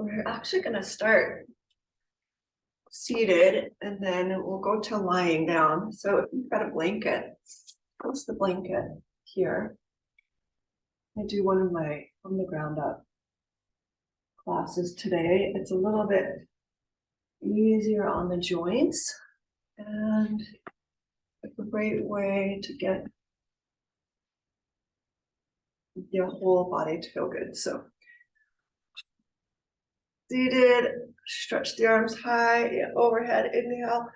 We're actually gonna start seated and then we'll go to lying down. So if you've got a blanket, post the blanket here. I do one of my from the ground up classes today. It's a little bit easier on the joints and it's a great way to get your whole body to feel good. So seated, stretch the arms high, overhead, inhale,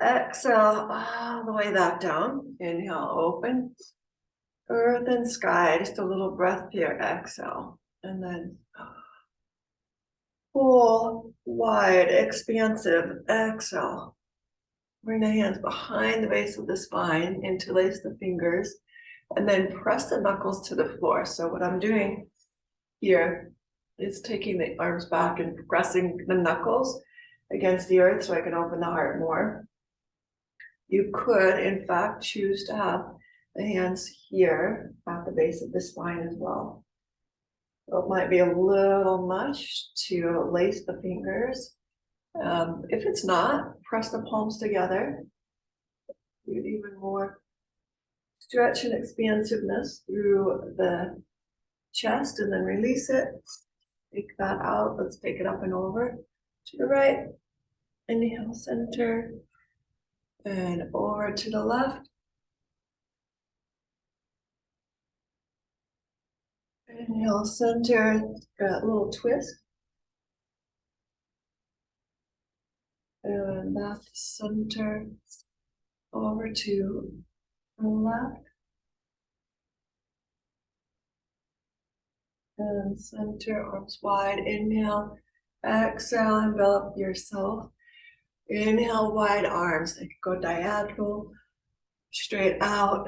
exhale, all the way back down. Inhale, open, earth and sky, just a little breath here, exhale, and then full, wide, expansive, exhale. Bring the hands behind the base of the spine, interlace the fingers, and then press the knuckles to the floor. So what I'm doing here is taking the arms back and pressing the knuckles against the earth so I can open the heart more. You could, in fact, choose to have the hands here at the base of the spine as well. So it might be a little much to lace the fingers. If it's not, press the palms together. Get even more stretch and expansiveness through the chest and then release it. Take that out. Let's take it up and over to the right. Inhale, center, and over to the left. Inhale, center, got a little twist. And back to center, over to the left. And center, arms wide, inhale, exhale, envelop yourself. Inhale, wide arms, they go diagonal, straight out,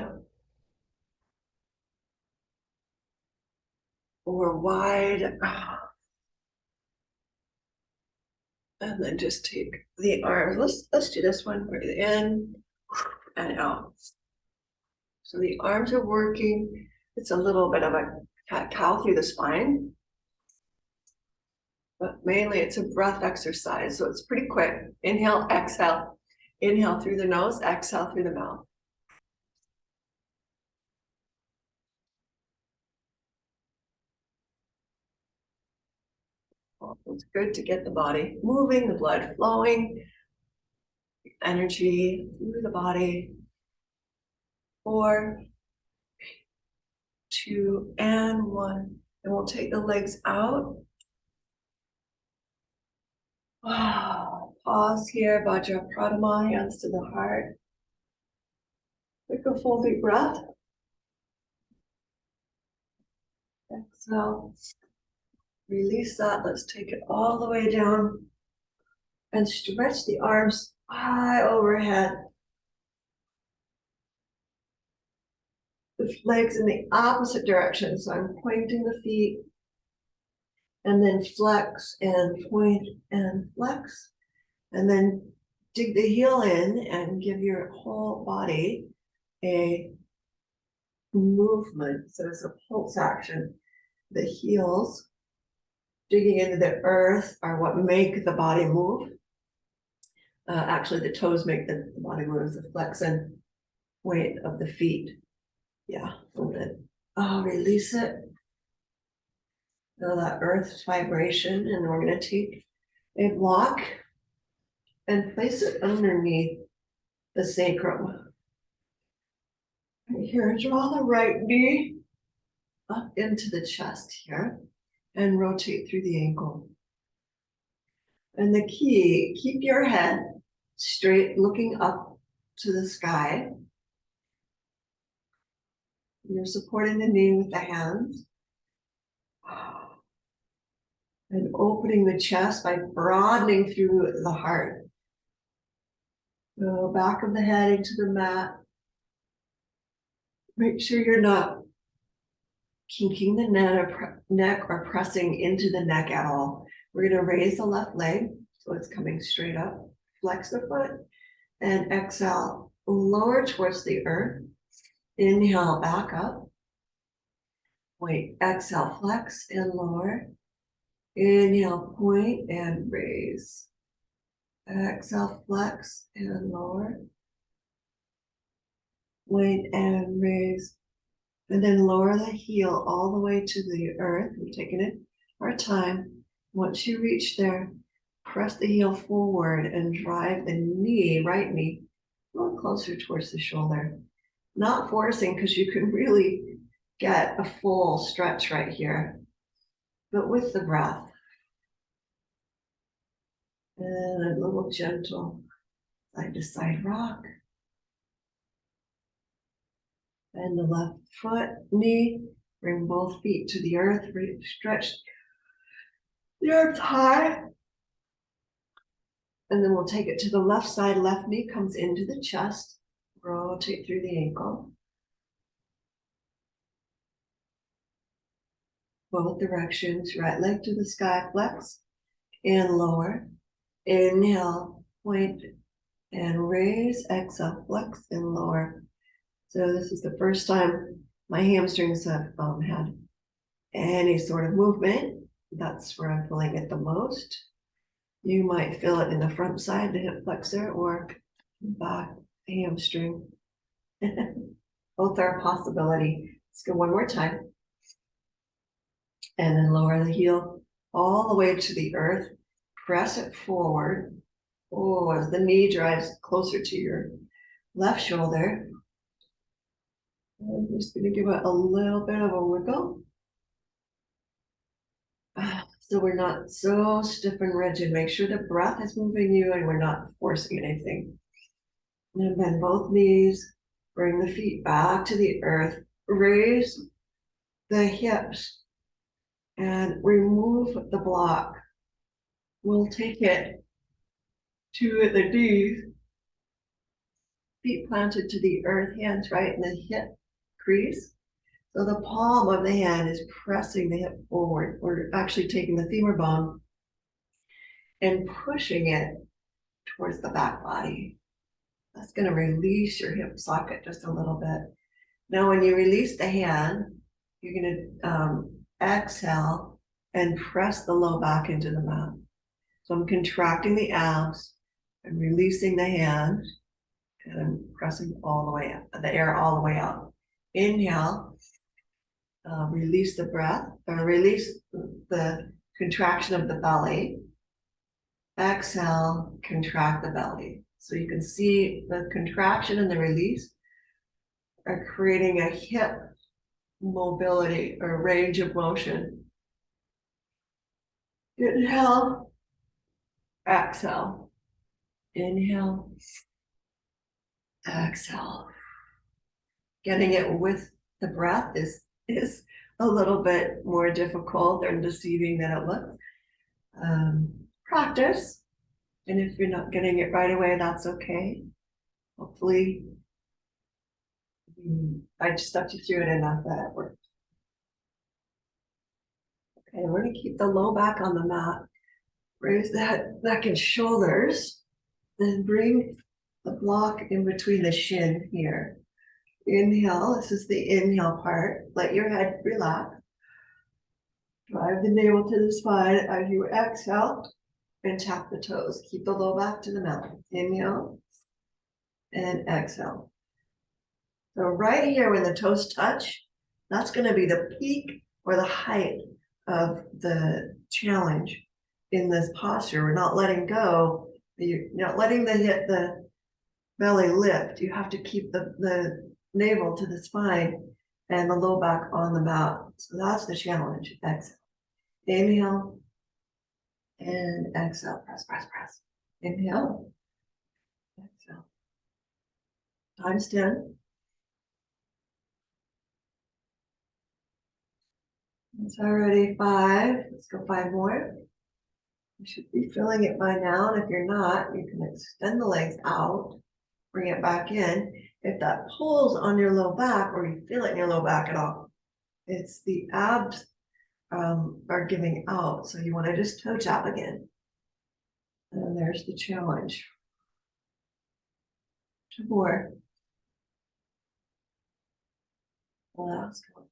or wide. And then just take the arms. Let's do this one. Breathe in and out. So the arms are working. It's a little bit of a cat-cow through the spine, but mainly it's a breath exercise. So it's pretty quick. Inhale, exhale. Inhale through the nose, exhale through the mouth. It's good to get the body moving, the blood flowing, energy through the body. 4, 2, and 1. And we'll take the legs out. Wow. Pause here, Vajrapradama, hands to the heart. Take a full deep breath. Exhale. Release that. Let's take it all the way down and stretch the arms high overhead. The legs in the opposite direction. So I'm pointing the feet and then flex and point and flex. And then dig the heel in and give your whole body a movement. So it's a pulse action. The heels digging into the earth are what make the body move. Actually, the toes make the body move, the flex and weight of the feet. Yeah, hold it. Oh, release it. Feel that earth vibration, and we're going to take a block and place it underneath the sacrum. Right here, draw the right knee up into the chest here and rotate through the ankle. And the key, keep your head straight, looking up to the sky. You're supporting the knee with the hands. And opening the chest by broadening through the heart. Go back of the head into the mat. Make sure you're not kinking the neck or pressing into the neck at all. We're going to raise the left leg so it's coming straight up. Flex the foot and exhale, lower towards the earth. Inhale, back up. Wait, exhale, flex and lower. Inhale, point and raise. Exhale, flex and lower. Point and raise. And then lower the heel all the way to the earth. We're taking it our time. Once you reach there, press the heel forward and drive the knee, right knee, a little closer towards the shoulder. Not forcing, because you can really get a full stretch right here, but with the breath. And a little gentle side to side rock. And the left foot, knee, bring both feet to the earth, stretch the arms high. And then we'll take it to the left side, left knee comes into the chest, rotate through the ankle. Both directions, right leg to the sky, flex and lower. Inhale, point and raise, exhale, flex and lower. So this is the first time my hamstrings have had any sort of movement. That's where I'm feeling it the most. You might feel it in the front side, the hip flexor, or back hamstring. Both are a possibility. Let's go one more time. And then lower the heel all the way to the earth. Press it forward. Oh, as the knee drives closer to your left shoulder. I'm just going to give it a little bit of a wiggle. So we're not so stiff and rigid. Make sure the breath is moving you and we're not forcing anything. And then bend both knees. Bring the feet back to the earth. Raise the hips and remove the block. We'll take it to the knees. Feet planted to the earth, hands right in the hip crease. So the palm of the hand is pressing the hip forward. We're actually taking the femur bone and pushing it towards the back body. That's going to release your hip socket just a little bit. Now, when you release the hand, you're going to exhale and press the low back into the mat. So I'm contracting the abs and releasing the hand, and I'm pressing all the way up, the air all the way out. Inhale, release the breath, or release the contraction of the belly. Exhale, contract the belly. So you can see the contraction and the release are creating a hip mobility or range of motion. Inhale, exhale. Inhale, exhale. Getting it with the breath is a little bit more difficult and deceiving than it looks. Practice, and if you're not getting it right away, that's okay. Hopefully, I just stepped you through it enough that it worked. Okay, we're gonna keep the low back on the mat. Raise that neck and shoulders, then bring the block in between the shin here. Inhale, this is the inhale part. Let your head relax. Drive the navel to the spine as you exhale and tap the toes. Keep the low back to the mat. Inhale and exhale. So right here when the toes touch, that's going to be the peak or the height of the challenge in this posture. We're not letting go. You're not letting the belly lift. You have to keep the navel to the spine and the low back on the mat. So that's the challenge. Exhale. Inhale and exhale. Press, press, press. Inhale. Exhale. Times 10. It's already 5. Let's go 5 more. You should be feeling it by now. And if you're not, you can extend the legs out, bring it back in. If that pulls on your low back or you feel it in your low back at all, it's the abs are giving out. So you want to just toe tap again. And there's the challenge. 2 more. Last one.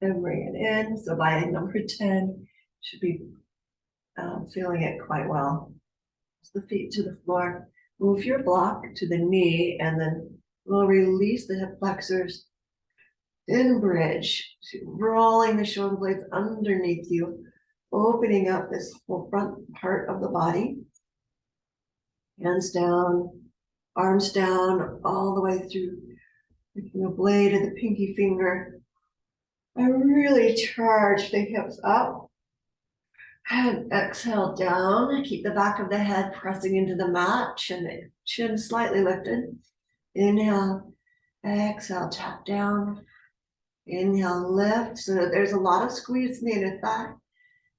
and bring it in. So by number 10, should be feeling it quite well. The feet to the floor. Move your block to the knee, and then we'll release the hip flexors in bridge, rolling the shoulder blades underneath you, opening up this whole front part of the body. Hands down, arms down, all the way through the blade of the pinky finger. And really charge the hips up. And exhale down. Keep the back of the head pressing into the mat, chin slightly lifted. Inhale, exhale, tap down. Inhale, lift, so that there's a lot of squeeze in the inner thigh.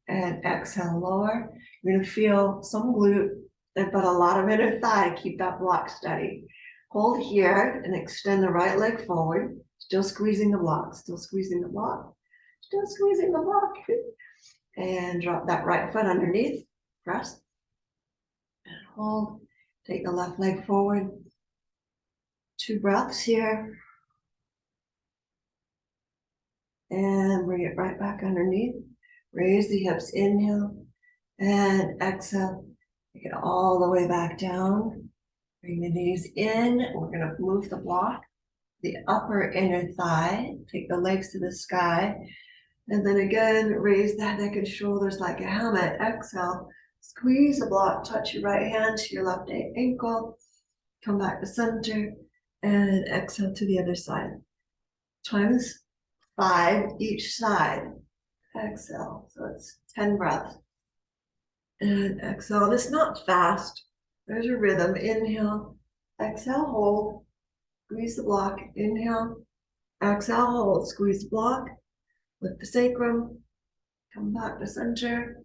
And exhale, lower. You're gonna feel some glute, but a lot of inner thigh to keep that block steady. Hold here and extend the right leg forward. Still squeezing the block, still squeezing the block, still squeezing the block. And drop that right foot underneath, press, and hold. Take the left leg forward. 2 breaths here. And bring it right back underneath. Raise the hips, inhale, and exhale. Take it all the way back down. Bring the knees in. We're gonna move the block, the upper inner thigh. Take the legs to the sky. And then again, raise that neck and shoulders like a helmet. Exhale, squeeze the block, touch your right hand to your left ankle. Come back to center and exhale to the other side. Times 5 each side. Exhale, so it's 10 breaths. And exhale, it's not fast. There's your rhythm. Inhale, exhale, hold. Squeeze the block, inhale. Exhale, hold, squeeze the block. Lift the sacrum, come back to center,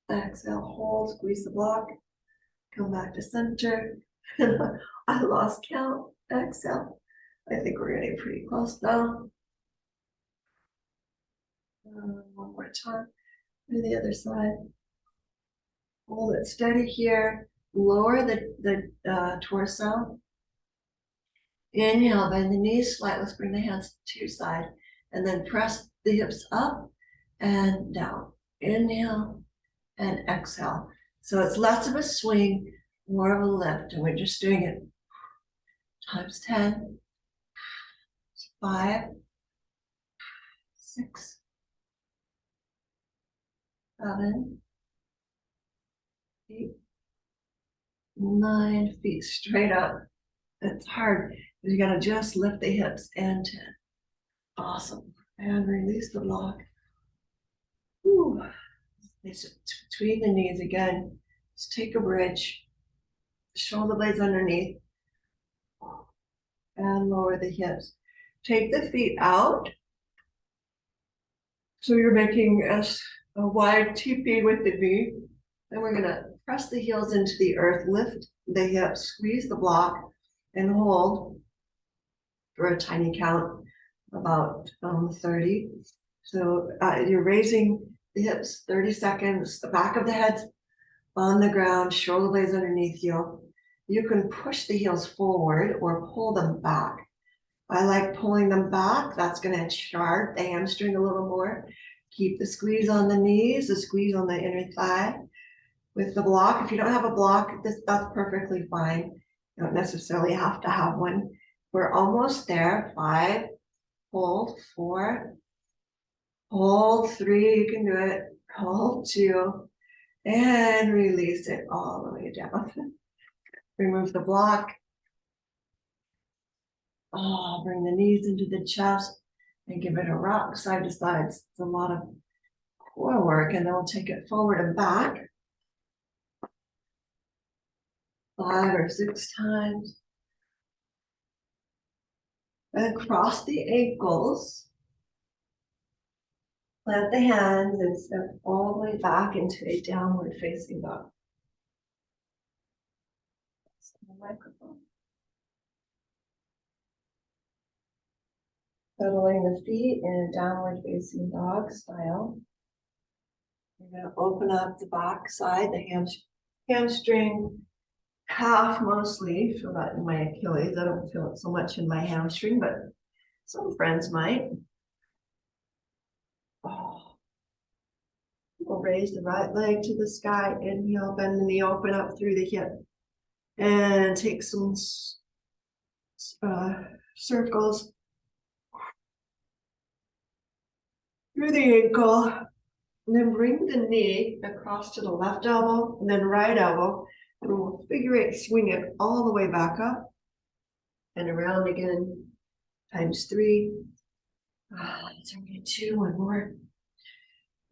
exhale, hold, squeeze the block, come back to center. I lost count, exhale. I think we're getting pretty close now. One more time, to the other side. Hold it steady here, lower the torso. Inhale, bend the knees slightly, let's bring the hands to your side, and then press the hips up and down. Inhale and exhale. So it's less of a swing, more of a lift, and we're just doing it times 10, 5, 6, 7, 8, 9, feet straight up. It's hard. You gotta just lift the hips and 10. Awesome. And release the block. Whew. It's between the knees again. Just take a bridge. Shoulder blades underneath. And lower the hips. Take the feet out. So you're making a wide teepee with the knee. Then we're gonna press the heels into the earth, lift the hips, squeeze the block, and hold for a tiny count, about 30. So you're raising the hips 30 seconds, the back of the head on the ground, shoulder blades underneath you. You can push the heels forward or pull them back. I like pulling them back. That's gonna charge the hamstring a little more. Keep the squeeze on the knees, the squeeze on the inner thigh. With the block, if you don't have a block, that's perfectly fine. You don't necessarily have to have one. We're almost there. 5, hold, 4, hold, 3, you can do it, hold, 2, and release it all the way down. Remove the block. Oh, bring the knees into the chest and give it a rock side to side. It's a lot of core work, and then we'll take it forward and back. 5 or 6 times. And cross the ankles. Plant the hands and step all the way back into a downward facing dog. That's the microphone. Settling the feet in a downward facing dog style. You're going to open up the back side, the hamstring, calf mostly. Feel that in my Achilles. I don't feel it so much in my hamstring, but some friends might. Oh. We'll raise the right leg to the sky. Inhale, bend the knee, open up through the hip. And take some circles through the ankle. And then bring the knee across to the left elbow and then right elbow. And we'll figure eight, swing it all the way back up and around again, times 3. Turn it 2, one more.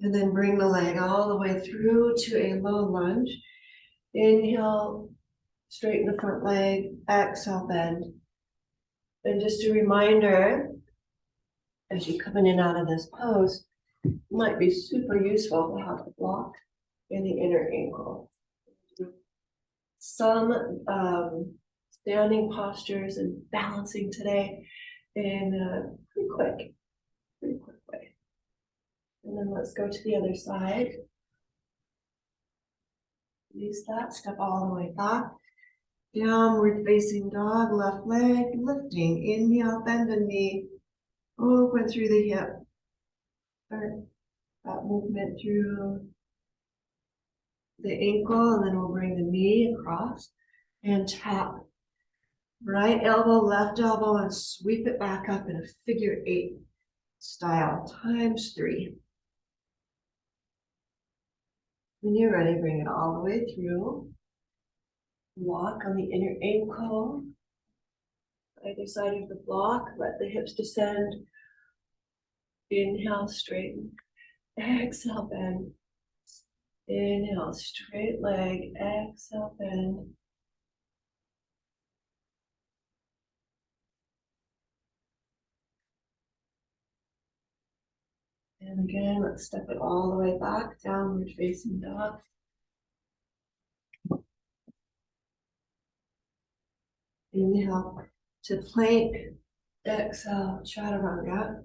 And then bring the leg all the way through to a low lunge. Inhale, straighten the front leg, exhale, bend. And just a reminder, as you come in and out of this pose, it might be super useful to have a block in the inner ankle. Some standing postures and balancing today in a pretty quick way. And then let's go to the other side. Release that, step all the way back. Downward facing dog, left leg lifting. Inhale, bend the knee, open through the hip. Start that movement through the ankle, and then we'll bring the knee across and tap. Right elbow, left elbow, and sweep it back up in a figure 8 style, times 3. When you're ready, bring it all the way through. Walk on the inner ankle. Either side of the block, let the hips descend. Inhale, straighten. Exhale, bend. Inhale, straight leg. Exhale, bend. And again, let's step it all the way back, downward facing dog. Inhale to plank. Exhale, chaturanga.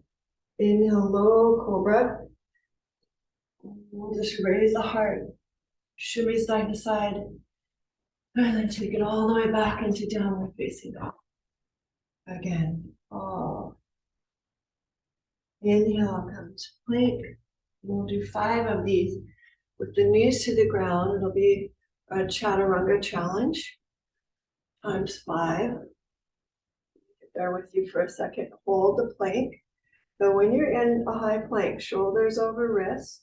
Inhale, low cobra. We'll just raise the heart, shimmy side to side, and then take it all the way back into downward facing dog. Again, oh. Inhale, come to plank. We'll do 5 of these with the knees to the ground. It'll be a chaturanga challenge, times 5. Bear with you for a second. Hold the plank. So when you're in a high plank, shoulders over wrists,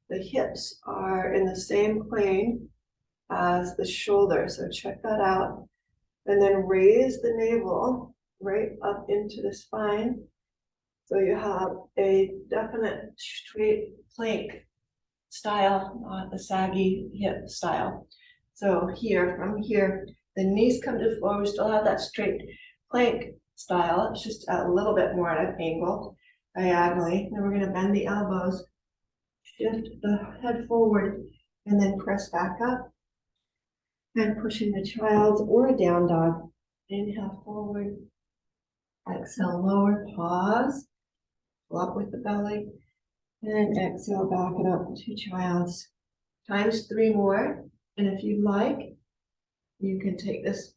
the hips are in the same plane as the shoulder. So check that out. And then raise the navel right up into the spine. So you have a definite straight plank style, not the saggy hip style. So here, from here, the knees come to the floor. We still have that straight plank style. It's just a little bit more at an angle, diagonally. Then we're going to bend the elbows, shift the head forward, and then press back up. And pushing the child's or a down dog. Inhale forward. Exhale, lower, pause. Go up with the belly. And exhale, back it up to child's. Times 3 more. And if you'd like, you can take this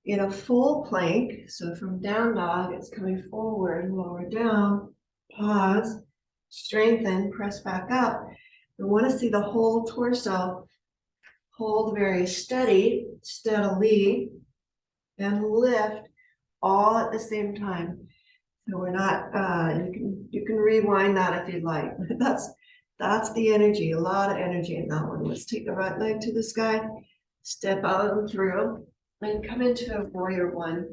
in a full plank. So from down dog, it's coming forward, lower down, pause, strengthen, press back up. We want to see the whole torso hold very steady, steadily, and lift all at the same time. So we're not, you can rewind that if you'd like. That's the energy, a lot of energy in that one. Let's take the right leg to the sky, step out and through, and come into a warrior 1.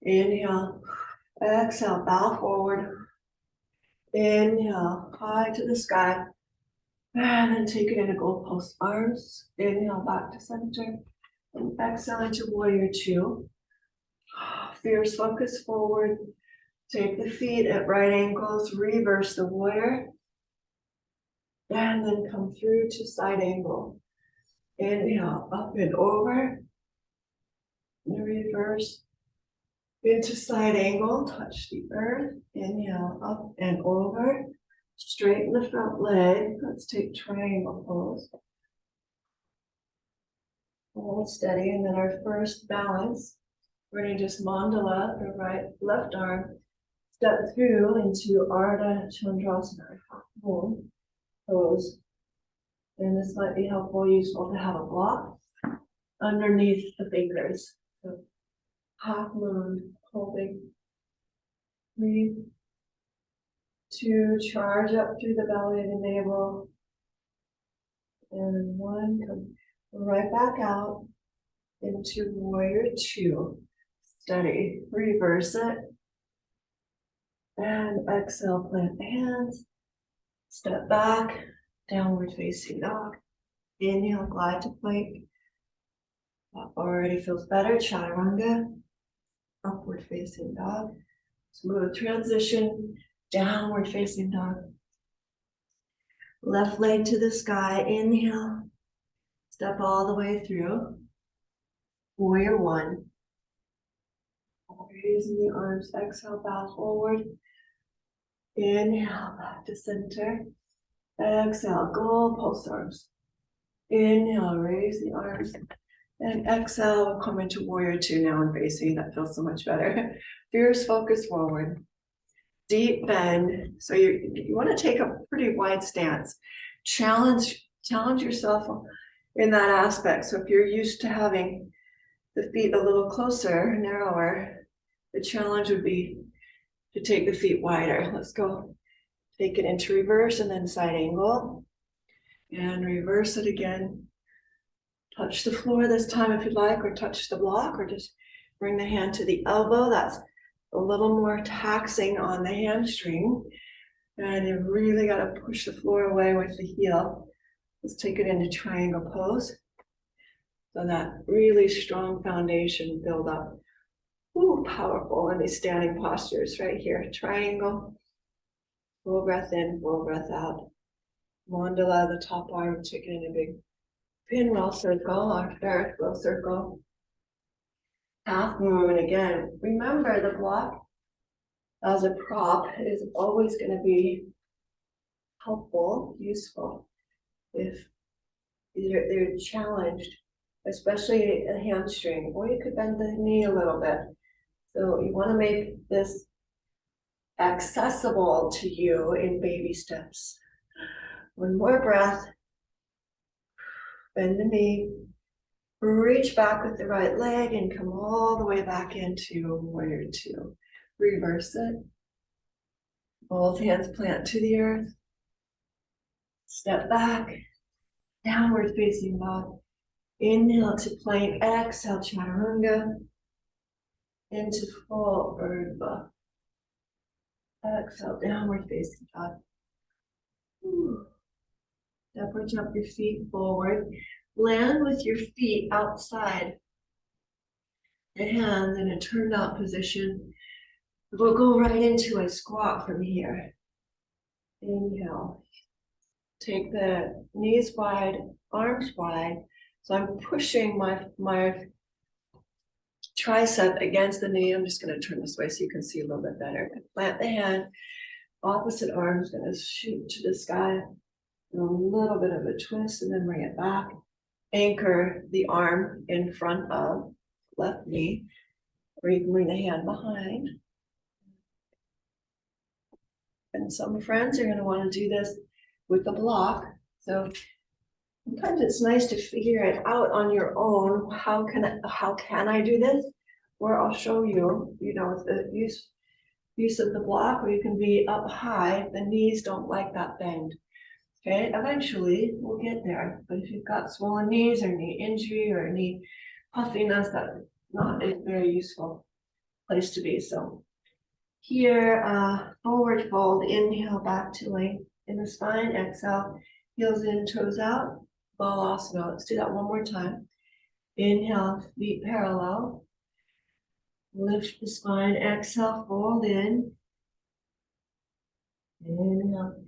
Inhale, exhale, bow forward. Inhale, high to the sky. And then take it into gold post arms. Inhale, back to center. And exhale into warrior 2. Fierce focus forward. Take the feet at right angles, reverse the warrior. And then come through to side angle. Inhale, up and over. And reverse into side angle, touch the earth. Inhale, up and over. Straighten the front leg. Let's take triangle pose. Hold steady, and then our first balance. We're going to just mandala the left arm step through into Ardha Chandrasana, half moon pose. And this might be helpful, useful to have a block underneath the fingers. So half moon, holding. 3, 2, charge up through the belly and the navel. And 1, come right back out into warrior 2. Steady, reverse it. And exhale, plant the hands. Step back, downward facing dog. Inhale, glide to plank. That already feels better. Chaturanga, upward facing dog. Smooth transition, downward facing dog. Left leg to the sky, inhale. Step all the way through. Warrior 1. Raising the arms, exhale, bow forward. Inhale, back to center. Exhale, goalpost arms. Inhale, raise the arms. And exhale, we'll come into warrior 2 now and facing. That feels so much better. Fierce focus forward. Deep bend. So you want to take a pretty wide stance. Challenge yourself in that aspect. So if you're used to having the feet a little closer, narrower, the challenge would be to take the feet wider. Let's go. Take it into reverse and then side angle. And reverse it again. Touch the floor this time if you'd like, or touch the block, or just bring the hand to the elbow. That's a little more taxing on the hamstring. And you really got to push the floor away with the heel. Let's take it into triangle pose. So that really strong foundation build up. Ooh, powerful in these standing postures right here. Triangle. Full breath in, full breath out. Mandala, the top arm, take it in a big pinwheel circle or Ferris wheel circle. Half moon again. Remember, the block as a prop is always going to be helpful, useful if they're challenged, especially a hamstring, or you could bend the knee a little bit. So you want to make this accessible to you in baby steps. One more breath. Bend the knee. Reach back with the right leg and come all the way back into warrior 2. Reverse it. Both hands plant to the earth. Step back. Downward facing dog. Inhale to plank. Exhale, chaturanga. Into full urdhva. Exhale, downward facing dog. Step or jump your feet forward. Land with your feet outside the hands in a turned out position. We'll go right into a squat from here. Inhale. Take the knees wide, arms wide. So I'm pushing my tricep against the knee. I'm just going to turn this way so you can see a little bit better. Plant the hand. Opposite arm is going to shoot to the sky. And a little bit of a twist and then bring it back. Anchor the arm in front of left knee, or you can bring the hand behind. And some friends are going to want to do this with the block. So sometimes it's nice to figure it out on your own. How can I do this? Or I'll show you, with the use of the block, where you can be up high. The knees don't like that bend. Okay, eventually we'll get there. But if you've got swollen knees or knee injury or knee puffiness, that's not a very useful place to be. So here, forward fold, inhale back to length in the spine, exhale, heels in, toes out, balasana. Let's do that one more time. Inhale, feet parallel. Lift the spine, exhale, fold in. Inhale.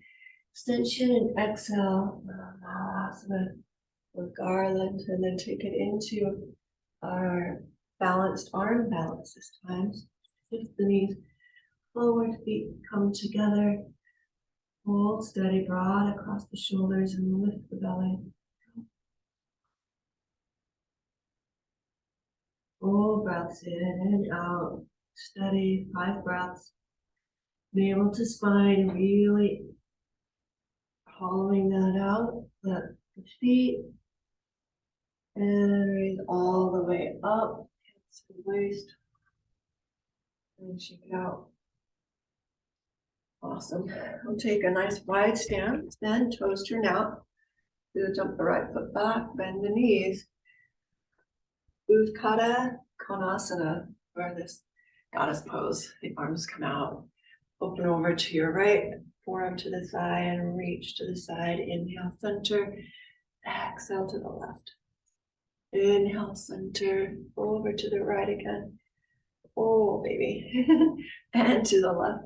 Extension and exhale, balasana with garland, and then take it into our balanced arm balance this time. Lift the knees forward, feet come together. Hold steady, broad across the shoulders, and lift the belly. Full breaths in and out, steady, 5 breaths. navel to spine, really hollowing that out, let the feet and raise all the way up, hands to the waist, and shake it out. Awesome. We'll take a nice wide stance, then toes turn out. We'll jump the right foot back, bend the knees. Utthana Konasana, or this goddess pose. The arms come out. Open over to your right, forearm to the side, and reach to the side. Inhale, center. Exhale to the left. Inhale, center. Over to the right again. Oh, baby. And to the left.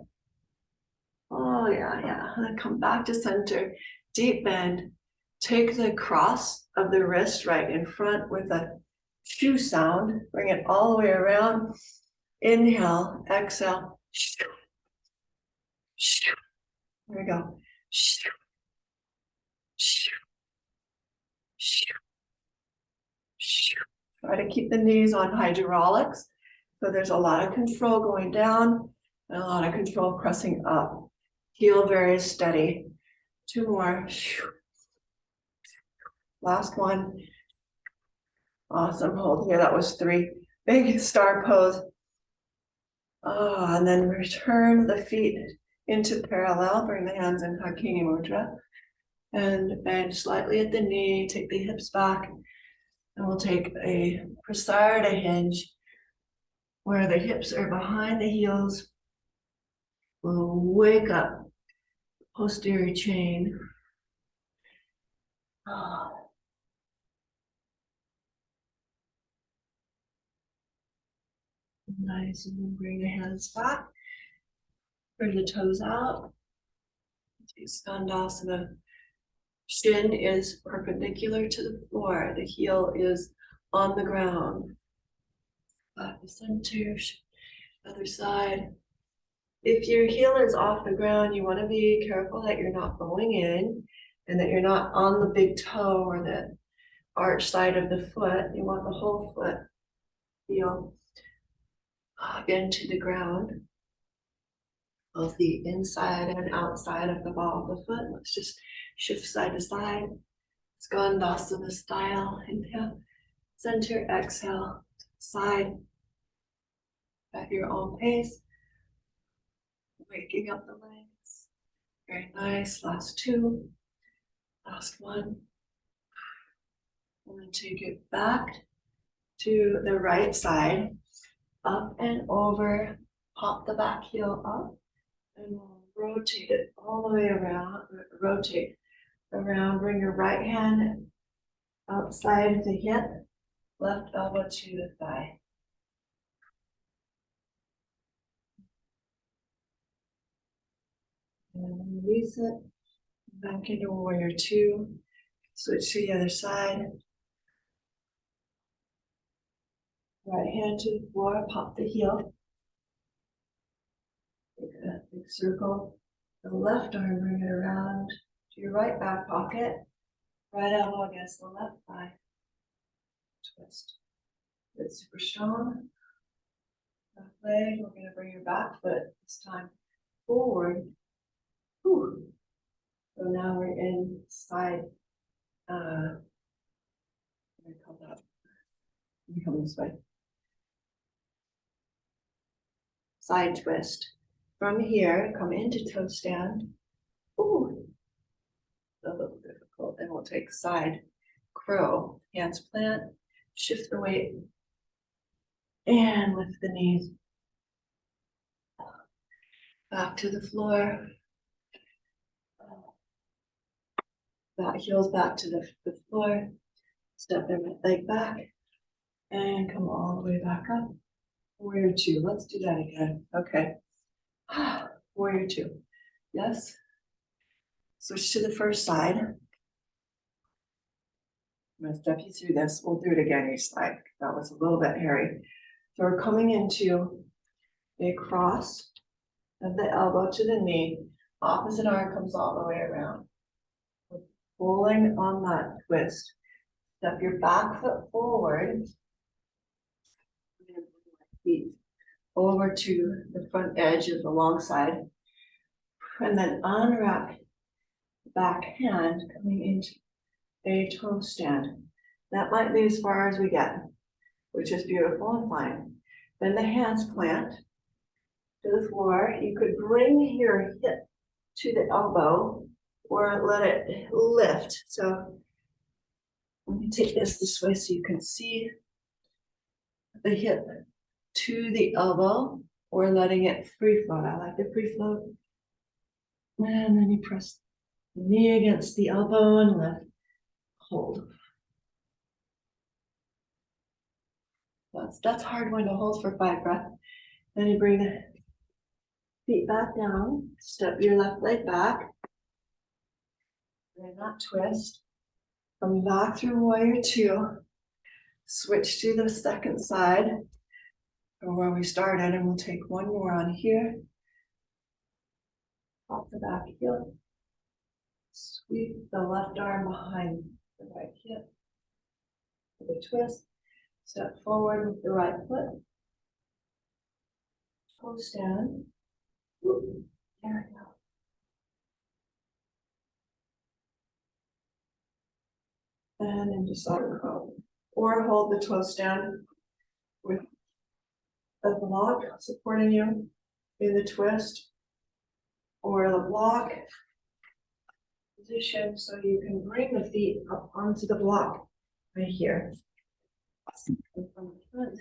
Oh, yeah, yeah. And then come back to center. Deep bend. Take the cross of the wrist right in front with a shoe sound. Bring it all the way around. Inhale, exhale. There we go. Try to keep the knees on hydraulics. So there's a lot of control going down and a lot of control pressing up. Heel very steady. Two more. Last one. Awesome. Hold here. That was 3. Big star pose. Oh, and then return the feet into parallel. Bring the hands in Hakini Mudra. And bend slightly at the knee. Take the hips back. And we'll take a Prasarita hinge where the hips are behind the heels. We'll wake up posterior chain. Oh. Nice, and then bring the hands back. Bring the toes out. Take Skandasana. Shin is perpendicular to the floor. The heel is on the ground. Back to center, other side. If your heel is off the ground, you want to be careful that you're not going in and that you're not on the big toe or the arch side of the foot. You want the whole foot heel into the ground, both the inside and outside of the ball of the foot. Let's just shift side to side. Skandasana style. Inhale, center, exhale, side. At your own pace. Waking up the legs. Very nice. Last 2. Last 1. And then take it back to the right side. Up and over. Pop the back heel up. And we'll rotate it all the way around. Rotate around. Bring your right hand outside the hip. Left elbow to the thigh. And release it. Back into warrior 2. Switch to the other side. Right hand to the floor, pop the heel. Take a big circle. The left arm, bring it around to your right back pocket. Right elbow against the left thigh. Twist. Good, super strong. Back leg, we're going to bring your back foot this time forward. Whew. So now we're in side, what do I call that? Let me come this way. Side twist. From here, come into toe stand. Ooh, a little difficult. And we'll take side crow. Hands plant, shift the weight, and lift the knees. Back to the floor. Back heels back to the floor. Step the right leg back. And come all the way back up. Warrior 2. Let's do that again. Okay. Warrior 2. Yes. Switch to the first side. I'm going to step you through this. We'll do it again each side. That was a little bit hairy. So we're coming into a cross of the elbow to the knee. Opposite arm comes all the way around. We're pulling on that twist. Step your back foot forward. Feet over to the front edge of the long side. And then unwrap the back hand coming into a toe stand. That might be as far as we get, which is beautiful and fine. Then the hands plant to the floor. You could bring your hip to the elbow or let it lift. So let me take this way so you can see the hip to the elbow or letting it free float. I like the free float. And then you press the knee against the elbow and lift, hold. That's a hard one to hold for 5 breaths. Then you bring the feet back down, step your left leg back, and not twist. Come back through warrior 2, switch to the second side from where we started, and we'll take one more on here. Pop the back heel, sweep the left arm behind the right hip, with a twist, step forward with the right foot, toe stand. There we go. And into side crow. Or hold the toe stand with a block supporting you in the twist, or the block position so you can bring the feet up onto the block right here. And from the front,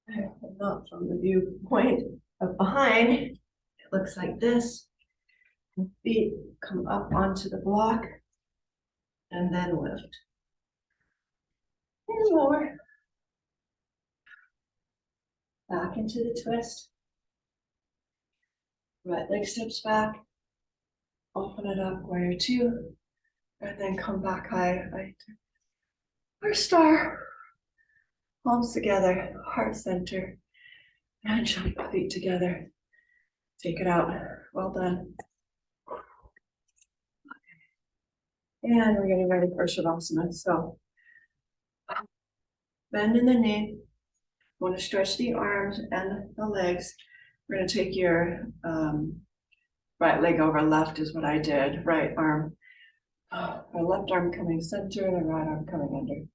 and not from the viewpoint of behind, it looks like this. The feet come up onto the block and then lift. And lower. Back into the twist. Right leg steps back. Open it up, warrior 2. And then come back high. Our star. Palms together, heart center. And jump the feet together. Take it out. Well done. And we're getting ready for Shavasana. So bend in the knee. Want to stretch the arms and the legs. We're going to take your right leg over left is what I did. Right arm, our left arm coming center and the right arm coming under.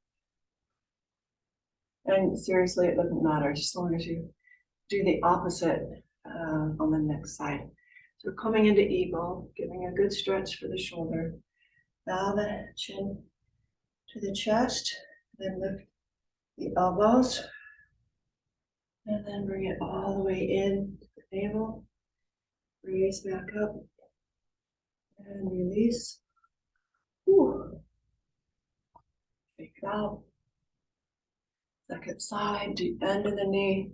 And seriously, it doesn't matter, just as long as you do the opposite on the next side. So we're coming into eagle, giving a good stretch for the shoulder. Bow the chin to the chest, then lift the elbows. And then bring it all the way in to the navel. Raise back up. And release. Whew. Take it out. Second side, deep bend in the knee.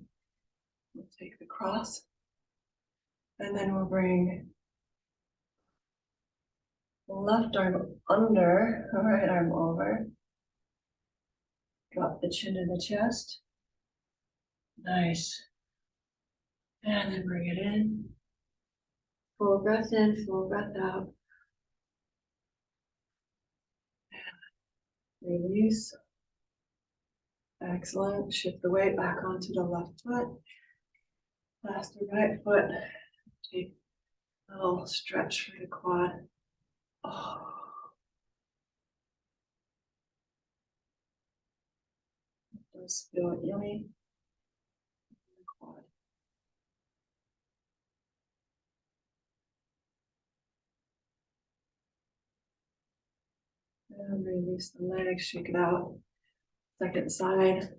We'll take the cross. And then we'll bring the left arm under, the right arm over. Drop the chin to the chest. Nice. And then bring it in. Full breath in, full breath out. And release. Excellent. Shift the weight back onto the left foot. Pass the right foot. Take a little stretch for the quad. Oh. It does feel yummy. Quad. And release the legs, shake it out. Second side.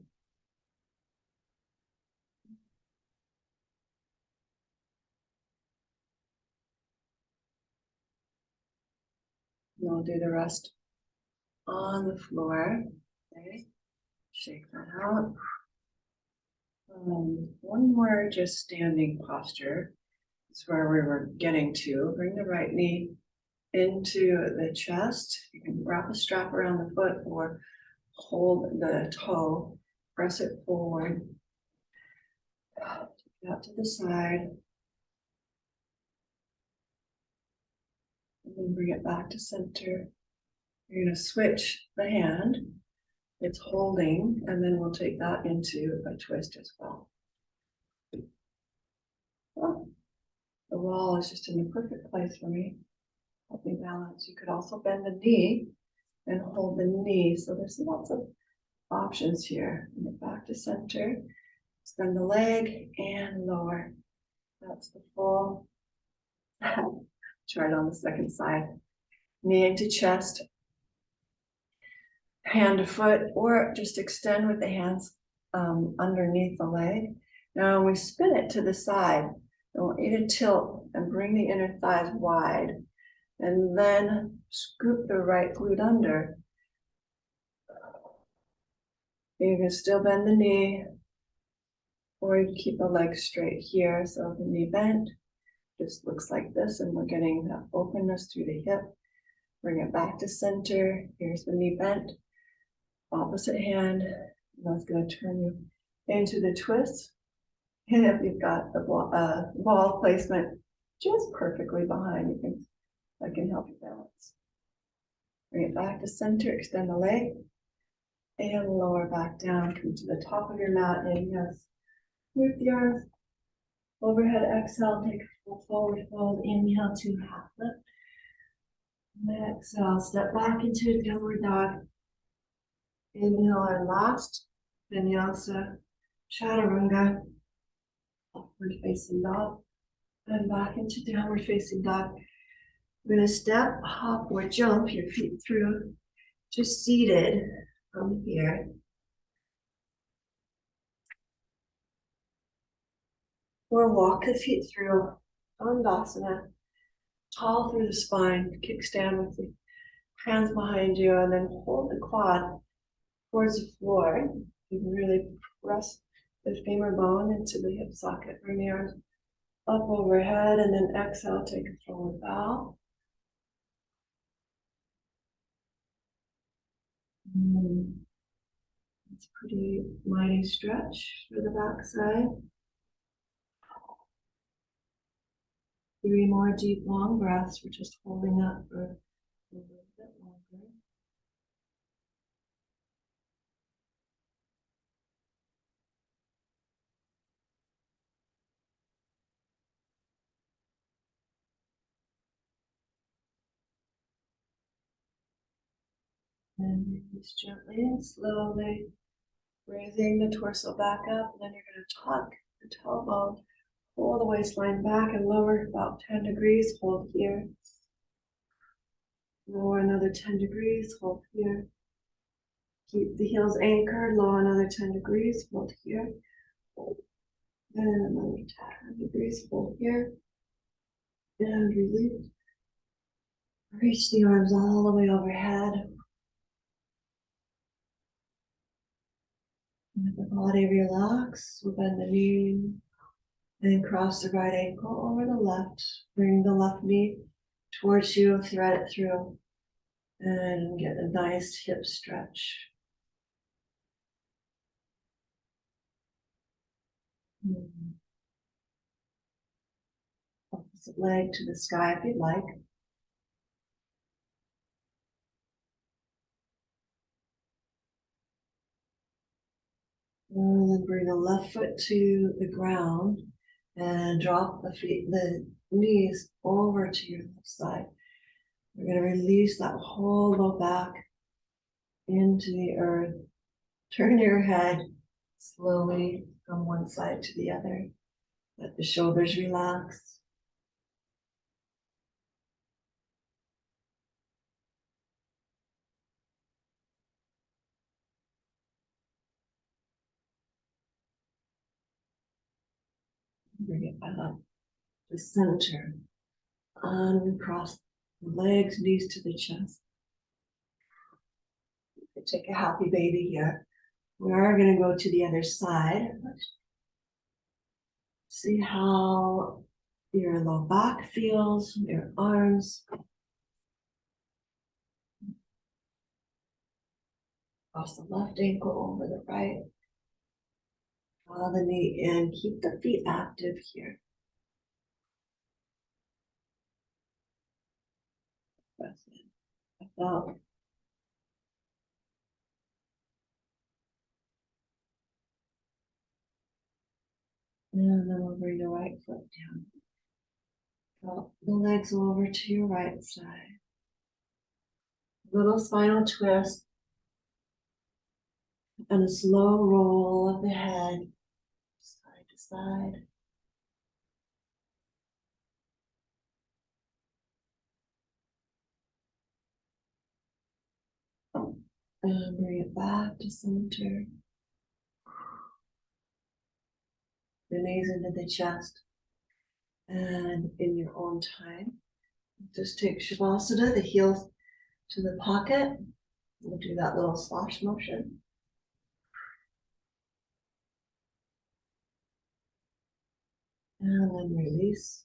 And I'll do the rest on the floor. Okay. Shake that out. One more just standing posture. That's where we were getting to. Bring the right knee into the chest. You can wrap a strap around the foot or hold the toe, press it forward. Take it out to the side. And then bring it back to center. You're going to switch the hand. It's holding, and then we'll take that into a twist as well. Oh. The wall is just in the perfect place for me. Help me balance. You could also bend the knee and hold the knee. So there's lots of options here. Bring it back to center. Extend the leg and lower. That's the full. Try it on the second side. Knee into chest. Hand to foot, or just extend with the hands underneath the leg. Now we spin it to the side. I want you to tilt and bring the inner thighs wide. And then scoop the right glute under. You can still bend the knee, or you can keep the leg straight here. So the knee bent just looks like this, and we're getting that openness through the hip. Bring it back to center. Here's the knee bent. Opposite hand. That's going to turn you into the twist. And if you've got the ball placement just perfectly behind, that can help you balance. Bring it back to center, extend the leg, and lower back down. Come to the top of your mat, and yes, move the arms overhead. Exhale, take a full forward fold. Inhale to half lift. Exhale, step back into downward dog. Inhale our last vinyasa chaturanga, upward facing dog, and back into downward facing dog. We're going to step, hop, or jump your feet through, just seated from here. Or walk the feet through Dandasana, tall through the spine, kickstand with the hands behind you, and then hold the quad towards the floor. You can really press the femur bone into the hip socket. Bring the arms up overhead, and then exhale, take a forward bow. It's a pretty mighty stretch for the backside. 3 more deep, long breaths. We're just holding that for a little bit longer. And release gently and slowly, raising the torso back up. And then you're going to tuck the tailbone, pull the waistline back and lower about 10 degrees. Hold here. Lower another 10 degrees. Hold here. Keep the heels anchored. Lower another 10 degrees. Hold here. And another 10 degrees. Hold here. And release. Reach the arms all the way overhead. Let the body relax. We'll bend the knee and cross the right ankle over the left. Bring the left knee towards you, thread it through, and get a nice hip stretch. Opposite leg to the sky if you'd like. And then bring the left foot to the ground and drop the knees over to your left side. We're going to release that whole low back into the earth. Turn your head slowly from one side to the other. Let the shoulders relax. Bring it back up to center. Uncross the legs, knees to the chest. Take a happy baby here. We are going to go to the other side. See how your low back feels, your arms. Cross the left ankle over the right. Draw the knee in. Keep the feet active here. Press in. Out. And then we'll bring the right foot down. Drop the legs over to your right side. Little spinal twist. And a slow roll of the head, side to side. And bring it back to center. The knees into the chest. And in your own time, just take Shavasana, the heels to the pocket. We'll do that little slosh motion. And then release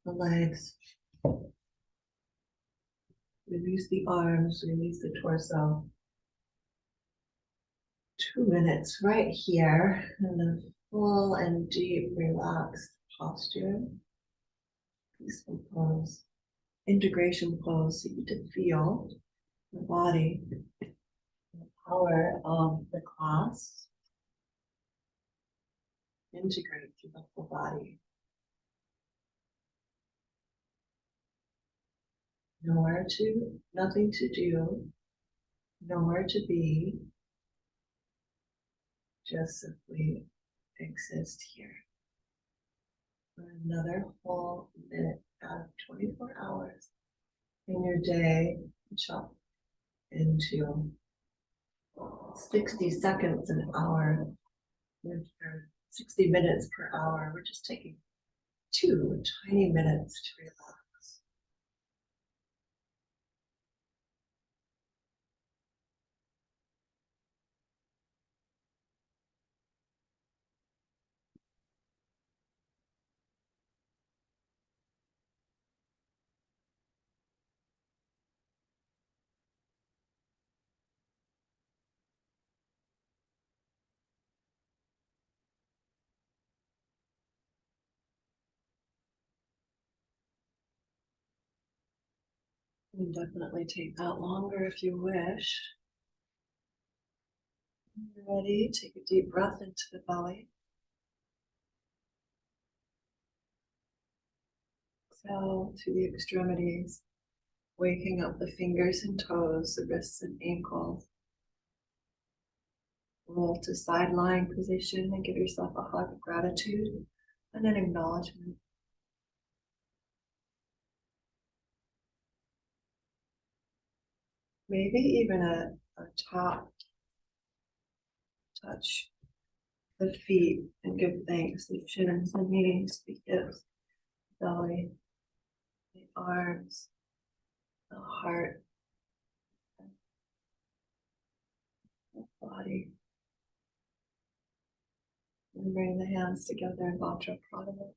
the legs. Release the arms, release the torso. 2 minutes right here in a full and deep relaxed posture. Peaceful pose. Integration pose, so you can feel the body, the power of the class. Integrate through the whole body. Nowhere to, nothing to do, nowhere to be, just simply exist here for another whole minute out of 24 hours in your day, chop into 60 seconds an hour, or 60 minutes per hour. We're just taking 2 tiny minutes to relax. You can definitely take that longer if you wish. When you're ready, take a deep breath into the belly. Exhale to the extremities, waking up the fingers and toes, the wrists and ankles. Roll to side lying position and give yourself a hug of gratitude and an acknowledgement. Maybe even a top touch the feet and give thanks, the shins, the knees, the hips, belly, the arms, the heart, the body. And bring the hands together in Mantra Pranama.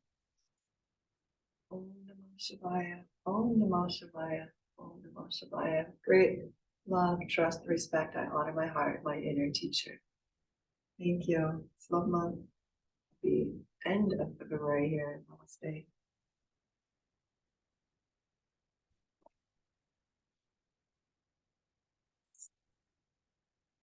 Om Namah Shivaya, Om Namah Shivaya, Om Namah Shivaya. Great love, trust, respect. I honor my heart, my inner teacher. Thank you. It's love month. The end of February here. Namaste.